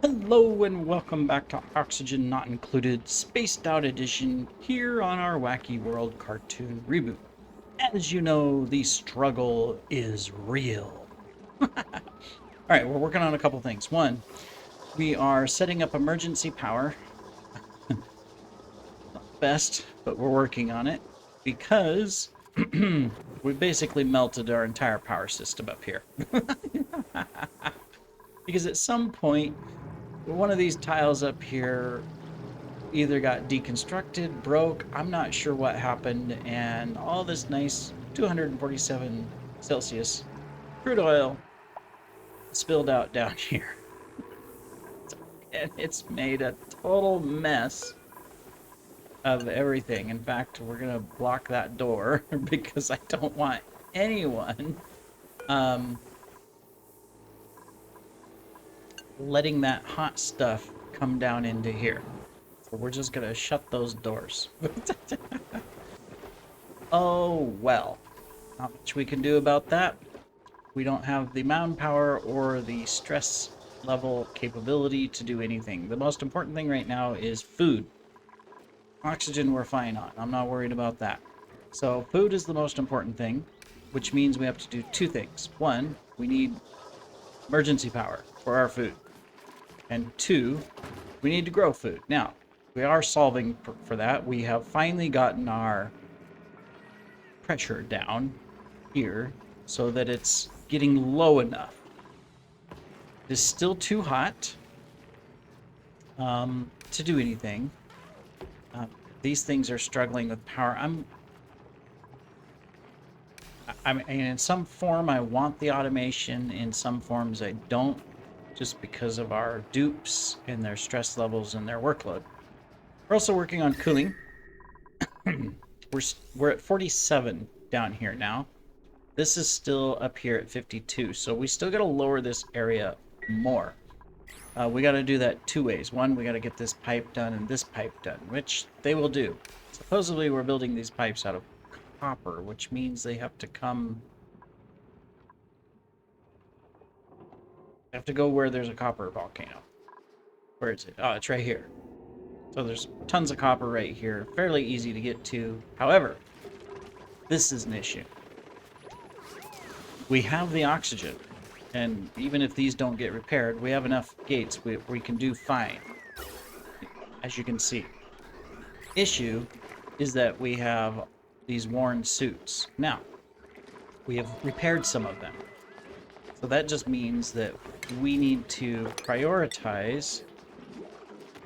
Hello and welcome back to Oxygen Not Included Spaced Out Edition here on our Wacky World cartoon reboot. As you know, the struggle is real. Alright, we're working on a couple things. One, we are setting up emergency power. Not the best, but we're working on it because we basically melted our entire power system up here. Because at some point, one of these tiles up here either got deconstructed, broke, I'm not sure what happened, and all this nice 247 Celsius crude oil spilled out down here. And it's made a total mess of everything. In fact, we're going to block that door because I don't want anyone um, letting that hot stuff come down into here. So we're just going to shut those doors. Oh, well. Not much we can do about that. We don't have the manpower or the stress level capability to do anything. The most important thing right now is food. Oxygen we're fine on. I'm not worried about that. So food is the most important thing, which means we have to do two things. One, we need emergency power for our food. And two, we need to grow food. Now, we are solving for that. We have finally gotten our pressure down here so that it's getting low enough. It is still too hot to do anything. These things are struggling with power. I'm in some form I want the automation, in some forms I don't, just because of our dupes and their stress levels and their workload. We're also working on cooling. we're at 47 down here now. This is still up here at 52, so we still got to lower this area more. We got to do that two ways. One, we got to get this pipe done and this pipe done, which they will do. Supposedly, we're building these pipes out of copper, which means they have to come... They have to go where there's a copper volcano. Where is it? Oh, it's right here. So there's tons of copper right here. Fairly easy to get to. However, this is an issue. We have the oxygen. And even if these don't get repaired, we have enough gates we can do fine, as you can see. Issue is that we have these worn suits. Now, we have repaired some of them. So that just means that we need to prioritize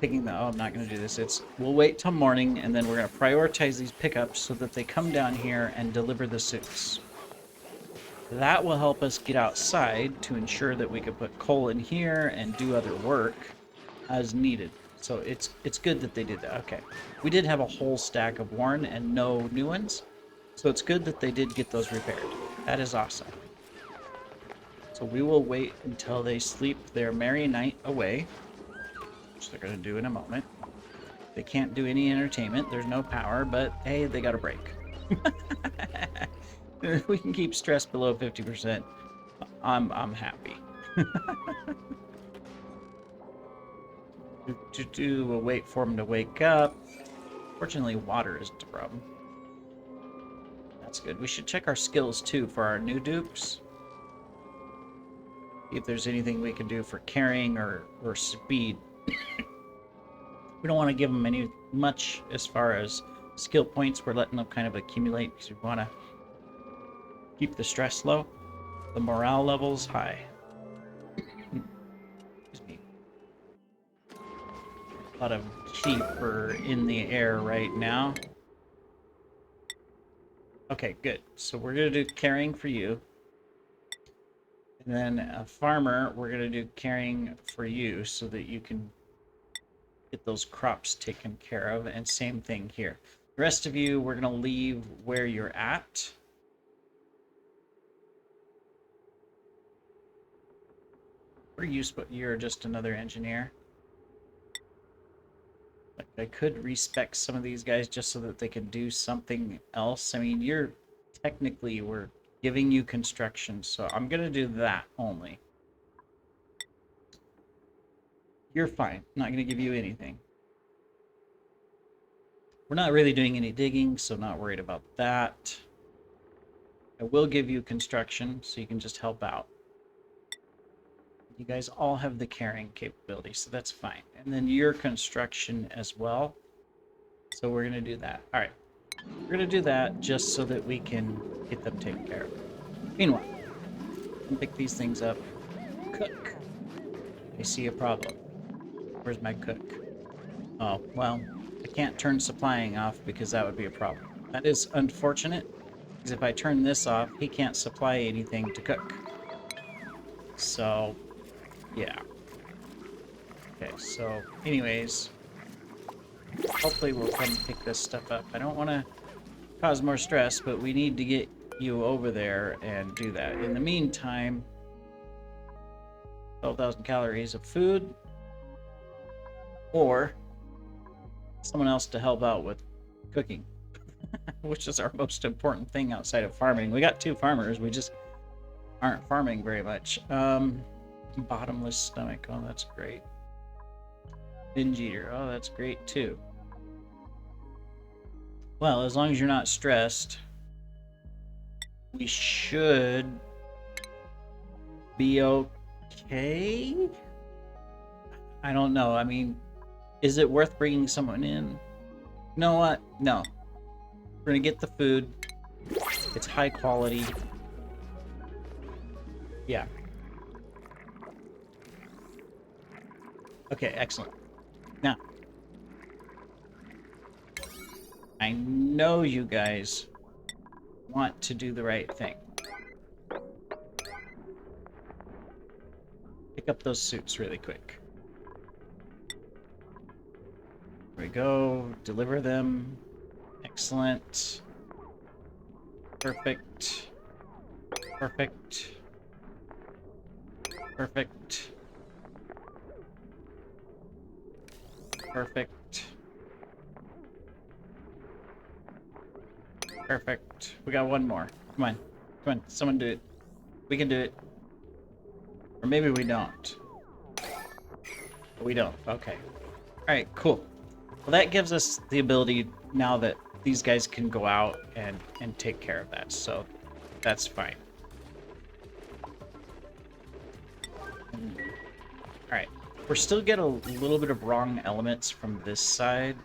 picking the... Oh, I'm not going to do this. We'll wait till morning, and then we're going to prioritize these pickups so that they come down here and deliver the suits. That will help us get outside to ensure that we can put coal in here and do other work as needed. So it's good that they did that. Okay. We did have a whole stack of worn and no new ones. So it's good that they did get those repaired. That is awesome. So we will wait until they sleep their merry night away, which they're going to do in a moment. They can't do any entertainment. There's no power, but hey, they got a break. If we can keep stress below 50%, I'm happy. We'll wait for them to wake up. Fortunately, water isn't a problem. That's good. We should check our skills too for our new dupes. See if there's anything we can do for carrying or speed. We don't want to give them much as far as skill points. We're letting them kind of accumulate because we want to keep the stress low, the morale levels high. Excuse me. A lot of sheep are in the air right now. Okay, good. So we're going to do carrying for you. And then a farmer, we're going to do carrying for you so that you can get those crops taken care of. And same thing here. The rest of you, we're going to leave where you're at. What are you? You're just another engineer. Like, I could respec some of these guys just so that they can do something else. I mean, you're technically, we're giving you construction, so I'm gonna do that only. you're fine. I'm not going to give you anything. We're not really doing any digging, so not worried about that. I will give you construction, so you can just help out. You guys all have the carrying capability, so that's fine. And then your construction as well. So we're going to do that. All right. We're going to do that just so that we can get them taken care of. Meanwhile, pick these things up. Cook. I see a problem. Where's my cook? Oh, well, I can't turn supplying off because that would be a problem. That is unfortunate, because if I turn this off, he can't supply anything to cook. So, yeah. Okay, so anyways, hopefully we'll come pick this stuff up. I don't want to cause more stress, but we need to get you over there and do that. In the meantime, 12,000 calories of food, or someone else to help out with cooking, which is our most important thing outside of farming. We got 2 farmers, we just aren't farming very much. Bottomless stomach, oh, that's great. Binge eater, oh, that's great too. Well, as long as you're not stressed, we should be okay? I don't know. I mean, is it worth bringing someone in? You know what? No. We're gonna get the food. It's high quality. Yeah. Okay, excellent. Now, I know you guys want to do the right thing. Pick up those suits really quick. There we go. Deliver them. Excellent. Perfect. Perfect. Perfect. Perfect. Perfect. We got one more. Come on. Come on. Someone do it. We can do it. Or maybe we don't. We don't. Okay. Alright, cool. Well, that gives us the ability now that these guys can go out and take care of that. So that's fine. Alright. We're still getting a little bit of wrong elements from this side.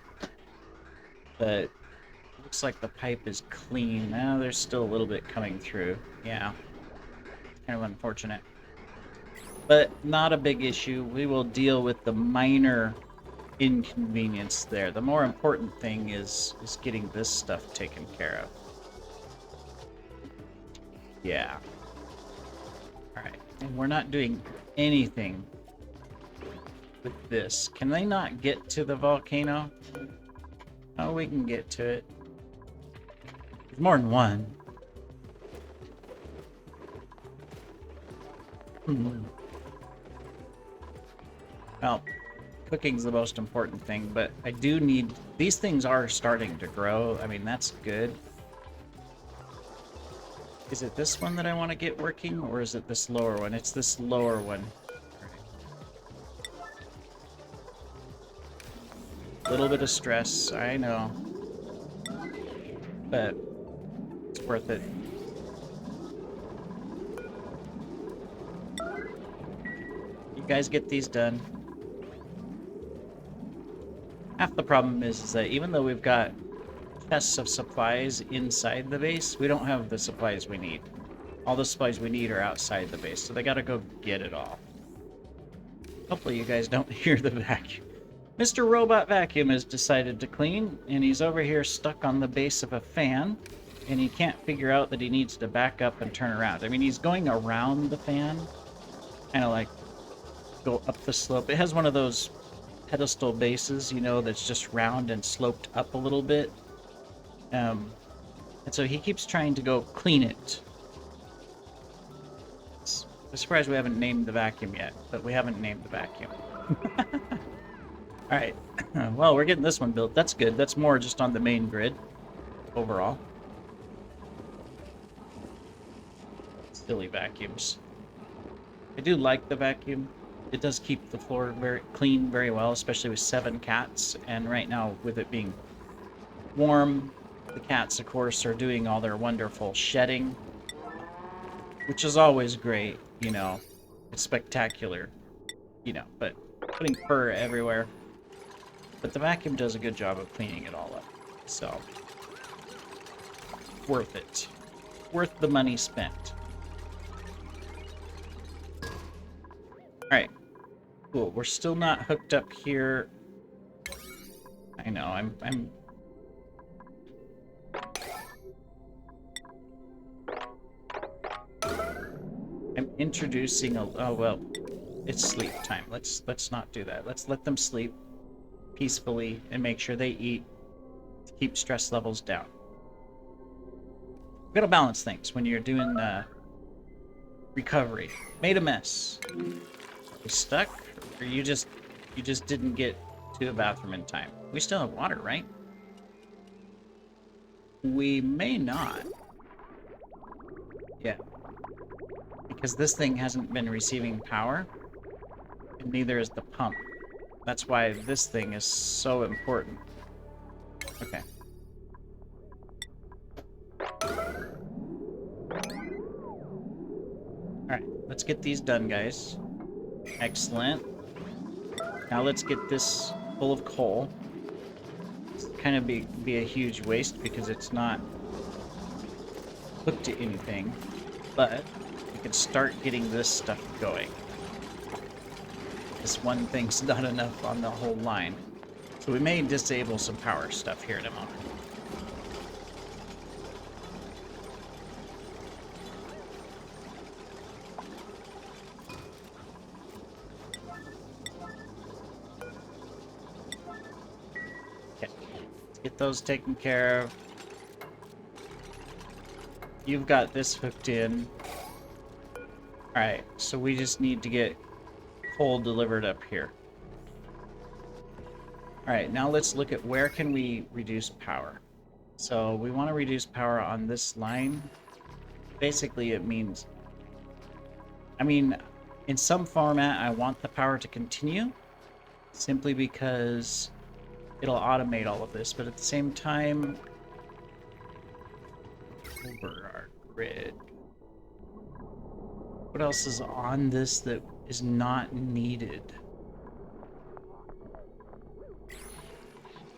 But looks like the pipe is clean. Now there's still a little bit coming through. Yeah. Kind of unfortunate. But not a big issue. We will deal with the minor inconvenience there. The more important thing is getting this stuff taken care of. Yeah. Alright. And we're not doing anything with this. Can they not get to the volcano? Oh, we can get to it. There's more than one. Well, cooking's the most important thing, but I do need... These things are starting to grow. I mean, that's good. Is it this one that I want to get working, or is it this lower one? It's this lower one. A little bit of stress, I know. But it's worth it. You guys get these done. Half the problem is that even though we've got chests of supplies inside the base, we don't have the supplies we need. All the supplies we need are outside the base, so they gotta go get it all. Hopefully you guys don't hear the vacuum. Mr. Robot Vacuum has decided to clean, and he's over here stuck on the base of a fan, and he can't figure out that he needs to back up and turn around. I mean, he's going around the fan, kind of like go up the slope. It has one of those pedestal bases, you know, that's just round and sloped up a little bit. And so he keeps trying to go clean it. I'm surprised we haven't named the vacuum yet, but we haven't named the vacuum. Alright, well, we're getting this one built. That's good. That's more just on the main grid overall. Silly vacuums. I do like the vacuum. it does keep the floor very clean very well, especially with 7 cats. And right now, with it being warm, the cats, of course, are doing all their wonderful shedding, which is always great, you know. It's spectacular, you know, but putting fur everywhere. But the vacuum does a good job of cleaning it all up, so worth it. Worth the money spent. Alright. Cool. We're still not hooked up here. I know, I'm introducing a oh well, it's sleep time. Let's not do that. Let's let them sleep peacefully and make sure they eat to keep stress levels down. You gotta balance things when you're doing recovery. Made a mess. You stuck? Or you just didn't get to the bathroom in time? We still have water, right? We may not. Yeah. Because this thing hasn't been receiving power, and neither is the pump. That's why this thing is so important. Okay. Alright, let's get these done, guys. Excellent. Now let's get this full of coal. It's kind of be a huge waste because it's not hooked to anything, but we can start getting this stuff going. This one thing's not enough on the whole line. So we may disable some power stuff here in a moment. Okay, let's get those taken care of. You've got this hooked in. Alright, so we just need to get coal delivered up here. Alright, now let's look at where can we reduce power. So we want to reduce power on this line. Basically it means, I mean, in some format I want the power to continue, simply because it'll automate all of this, but at the same time, over our grid. What else is on this that is not needed?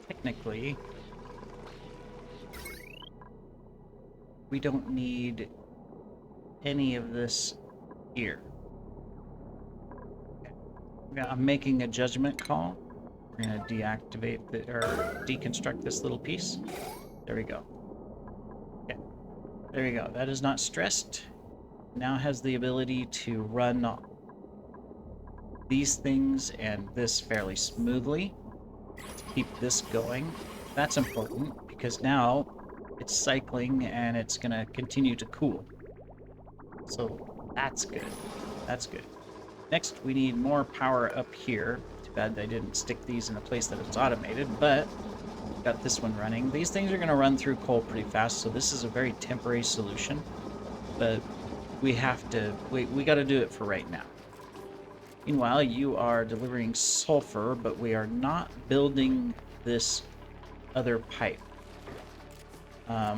Technically, we don't need any of this here. Okay. I'm making a judgment call. We're gonna deactivate the, or deconstruct this little piece. There we go. Okay. There we go. That is not stressed. Now has the ability to run these things and this fairly smoothly to keep this going. That's important because now it's cycling and it's gonna continue to cool. So that's good. That's good. Next, we need more power up here. Too bad I didn't stick these in a place that it's automated, but got this one running. These things are gonna run through coal pretty fast, so this is a very temporary solution, but we have to, we got to do it for right now. Meanwhile, you are delivering sulfur, but we are not building this other pipe. I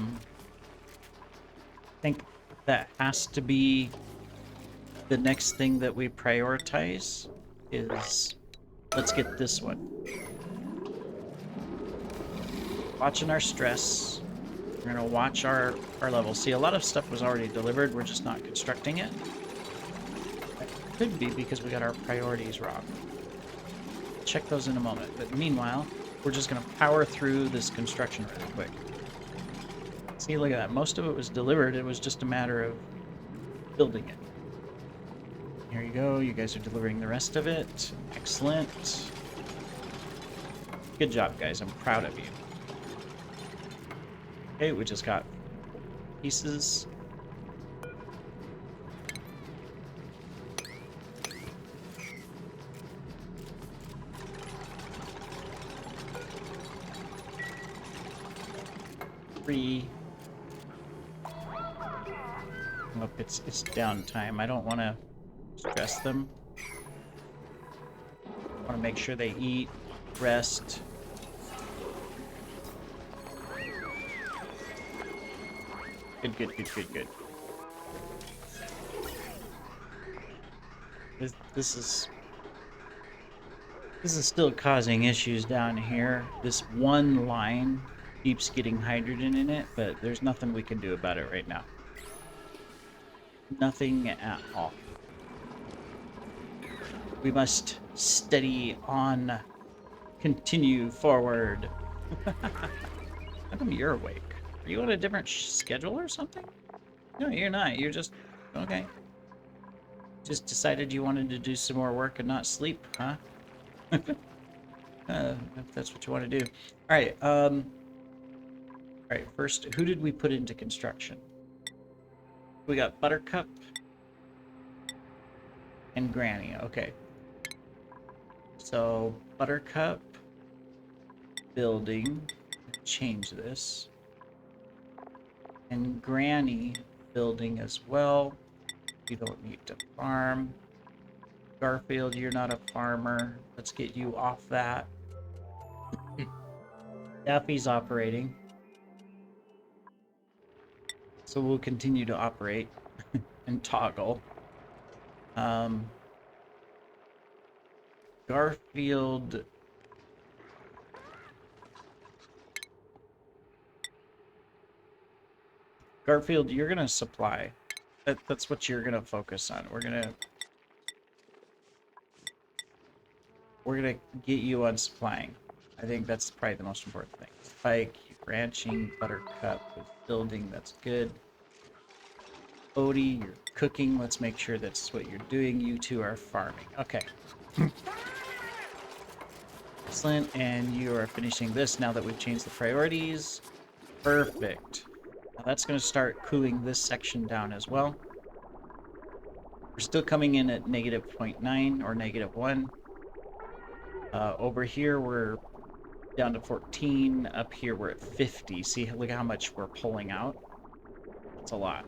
think that has to be the next thing that we prioritize is, let's get this one. Watching our stress. We're going to watch our levels. See, a lot of stuff was already delivered. We're just not constructing it. That could be because we got our priorities wrong. Check those in a moment. But meanwhile, we're just going to power through this construction really quick. See, look at that. Most of it was delivered. It was just a matter of building it. Here you go. You guys are delivering the rest of it. Excellent. Good job, guys. I'm proud of you. Okay, we just got pieces. Three. Look, it's downtime. I don't want to stress them. want to make sure they eat, rest. Good, good, good, good, good. This is still causing issues down here. This one line keeps getting hydrogen in it, but there's nothing we can do about it right now. Nothing at all. We must steady on, continue forward. How come you're awake? Are you on a different schedule or something? No, you're not. You're just... okay. Just decided you wanted to do some more work and not sleep, huh? If that's what you want to do. Alright, alright, first, who did we put into construction? We got Buttercup and Granny. Okay. So, Buttercup building. Change this. And Granny building as well. You don't need to farm. Garfield, you're not a farmer. Let's get you off that. Daffy's operating. So we'll continue to operate and toggle. Garfield... Garfield, you're gonna supply. That's what you're gonna focus on. We're gonna get you on supplying. I think that's probably the most important thing. Spike, ranching, Buttercup, building, that's good. Odie, you're cooking. Let's make sure that's what you're doing. You two are farming. Okay. Excellent, and you are finishing this now that we've changed the priorities. Perfect. Now that's going to start cooling this section down as well. We're still coming in at negative 0.9 or negative 1. Over here we're down to 14. Up here we're at 50. See, look how much we're pulling out. That's a lot.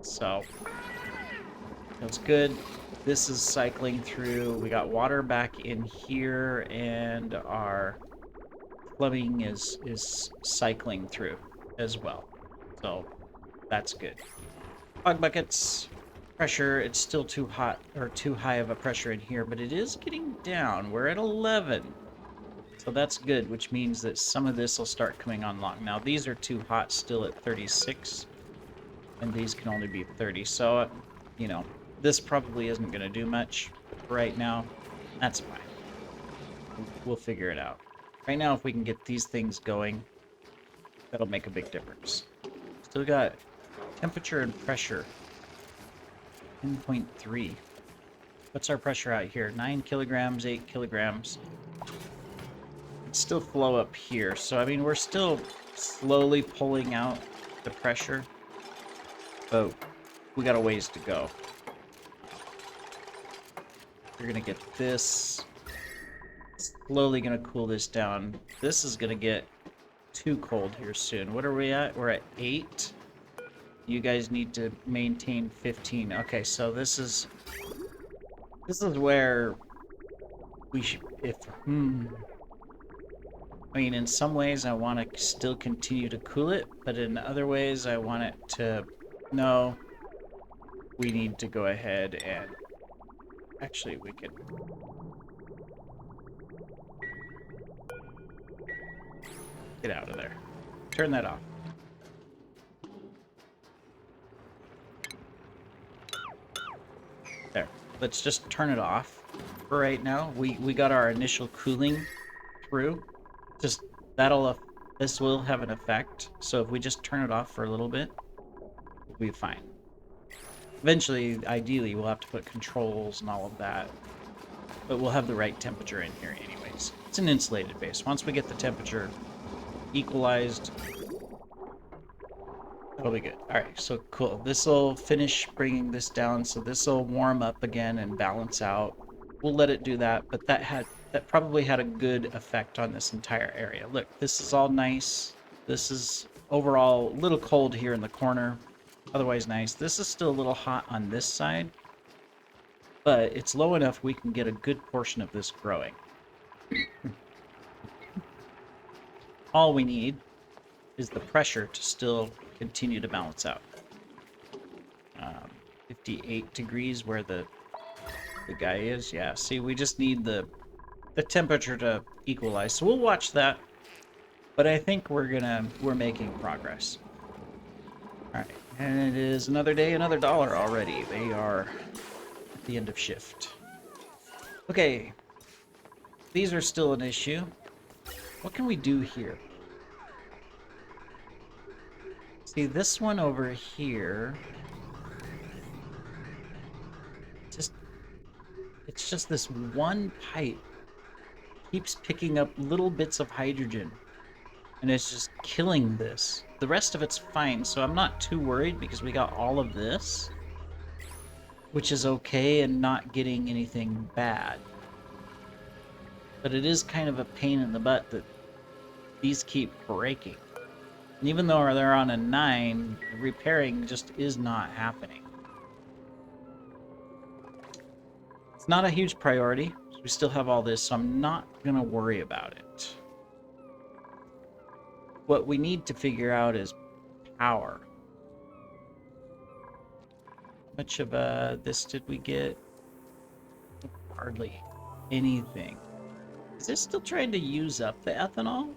So that's good. This is cycling through. We got water back in here, and our plumbing is cycling through as well. So that's good. Fog buckets. Pressure, it's still too hot or too high of a pressure in here, but it is getting down. We're at 11. So that's good, which means that some of this will start coming on long. Now these are too hot still at 36, and these can only be 30. So, you know, this probably isn't going to do much right now. That's fine. We'll figure it out. Right now, if we can get these things going, that'll make a big difference. Still got temperature and pressure. 10.3. What's our pressure out here? 9 kilograms, 8 kilograms. It's still flow up here. So, I mean, we're still slowly pulling out the pressure. But we got a ways to go. You're going to get this. Slowly going to cool this down. This is going to get too cold here soon. What are we at? We're at 8. You guys need to maintain 15. Okay, so this is where we should, I mean, in some ways I want to still continue to cool it, but in other ways I want it to, no, we need to go ahead and, actually we could, get out of there. Turn that off. There. Let's just turn it off for right now. We got our initial cooling through. Just this will have an effect. So if we just turn it off for a little bit, we'll be fine. Eventually, ideally, we'll have to put controls and all of that. But we'll have the right temperature in here anyways. It's an insulated base. Once we get the temperature equalized, that'll be good. Alright, so cool. This will finish bringing this down, so this will warm up again and balance out. We'll let it do that, but that probably had a good effect on this entire area. Look, this is all nice. This is overall a little cold here in the corner. Otherwise nice. This is still a little hot on this side. but it's low enough we can get a good portion of this growing. All we need is the pressure to still continue to balance out. 58 degrees where the guy is. Yeah, see, we just need the temperature to equalize. So we'll watch that. But I think we're making progress. All right, and it is another day, another dollar already. They are at the end of shift. Okay, these are still an issue. What can we do here? See, this one over here, it's just this one pipe keeps picking up little bits of hydrogen, and it's just killing this. The rest of it's fine, so I'm not too worried because we got all of this, which is okay and not getting anything bad. But it is kind of a pain in the butt that these keep breaking. And even though they're on a 9, repairing just is not happening. It's not a huge priority. We still have all this, so I'm not going to worry about it. What we need to figure out is power. How much of this did we get? Hardly anything. Is this still trying to use up the ethanol?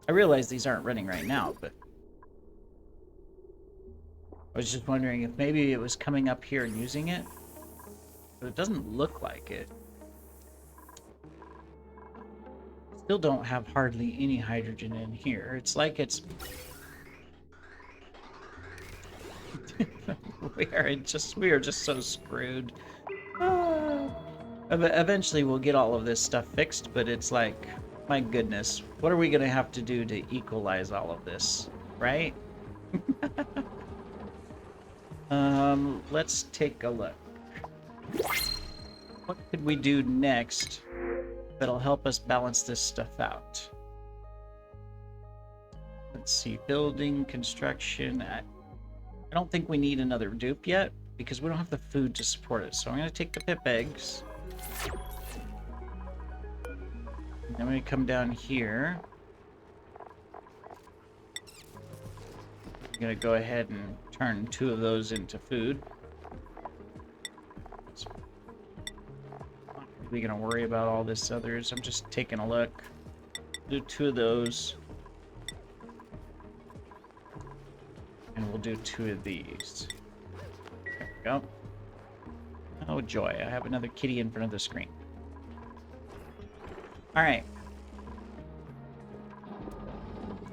I realize these aren't running right now, but I was just wondering if maybe it was coming up here and using it, but it doesn't look like it. Still don't have hardly any hydrogen in here. It's like it's we are just so screwed. Eventually we'll get all of this stuff fixed, but it's like, my goodness, what are we gonna have to do to equalize all of this, right? Let's take a look. What could we do next that'll help us balance this stuff out? Let's see, building, construction. I don't think we need another dupe yet because we don't have the food to support it. So I'm gonna take the pip eggs. And then we come down here. I'm gonna go ahead and turn 2 of those into food. Not really gonna worry about all this others. I'm just taking a look. Do 2 of those. And we'll do 2 of these. There we go. Oh joy, I have another kitty in front of the screen. Alright.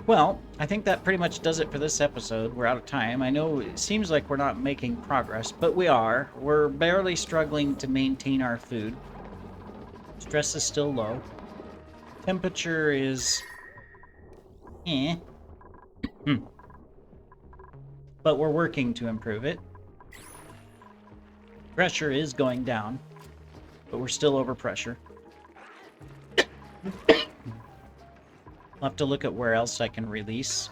Well, I think that pretty much does it for this episode. We're out of time. I know it seems like we're not making progress, but we are. We're barely struggling to maintain our food. Stress is still low. Temperature is... But we're working to improve it. Pressure is going down, but we're still over pressure. I'll have to look at where else I can release.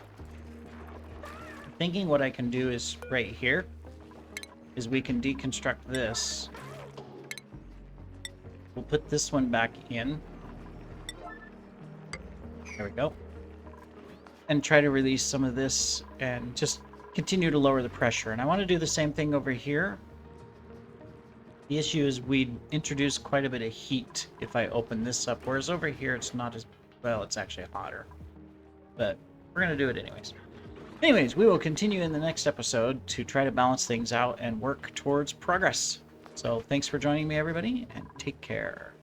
I'm thinking what I can do is right here, is we can deconstruct this. We'll put this one back in. There we go. And try to release some of this and just continue to lower the pressure. And I want to do the same thing over here. The issue is we'd introduce quite a bit of heat if I open this up, whereas over here it's not as... well, it's actually hotter. But we're going to do it anyways. Anyways, we will continue in the next episode to try to balance things out and work towards progress. So thanks for joining me, everybody, and take care.